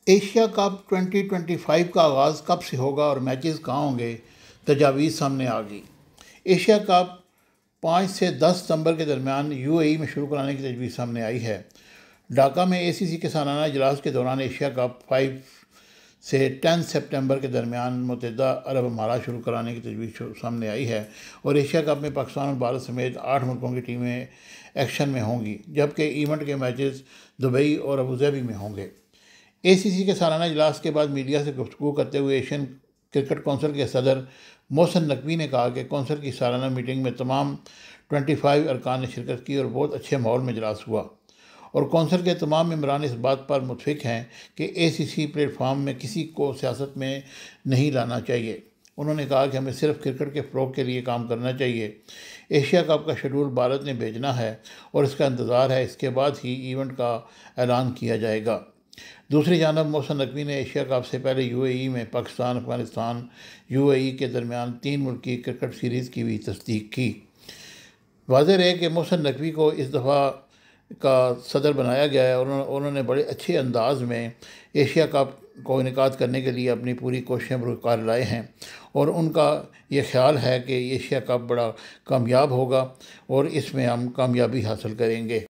Asia cup 2025 का आगाज़ कब से होगा और मैचेस कहाँ होंगे, तजावीज़ सामने आ गई। एशिया कप 5 से 10 सितंबर के दरमियान यूएई में शुरू कराने की तजवीज़ सामने आई है। ढाका में एसीसी के सालाना इजलास के दौरान एशिया कप 5 से 10 सितंबर के दरमियान मुत्तहिदा अरब अमारात शुरू कराने की तजवीज़ सामने आई है और एशिया कप में पाकिस्तान और भारत समेत 8 मुल्कों की टीमें एक्शन में होंगी, जबकि इवेंट के मैचेस दुबई और अबूधाबी में होंगे। एसीसी के सालाना इजलास के बाद मीडिया से गुफ्तगू करते हुए एशियन क्रिकेट कौंसिल के सदर मोहसिन नकवी ने कहा कि कौंसिल की सालाना मीटिंग में तमाम 25 अरकान ने शिरकत की और बहुत अच्छे माहौल में इजलास हुआ और कौंसिल के तमाम मेंबरान इस बात पर मुतफिक हैं कि एसीसी प्लेटफार्म में किसी को सियासत में नहीं लाना चाहिए। उन्होंने कहा कि हमें सिर्फ क्रिकेट के फ़रोग के लिए काम करना चाहिए। एशिया कप का शेड्यूल भारत ने भेजना है और इसका इंतज़ार है, इसके बाद ही इवेंट का ऐलान किया जाएगा। दूसरी जानब मोहसिन नकवी ने एशिया कप से पहले यूएई में पाकिस्तान अफगानिस्तान यूएई के दरमियान 3 मुल्की क्रिकेट सीरीज़ की भी तस्दीक की। वाज़ेह रहे कि मोहसिन नकवी को इस दफ़ा का सदर बनाया गया है और उन्होंने बड़े अच्छे अंदाज में एशिया कप को इनेकाद करने के लिए अपनी पूरी कोशिशें बरकार लाए हैं और उनका ये ख्याल है कि एशिया कप बड़ा कामयाब होगा और इसमें हम कामयाबी हासिल करेंगे।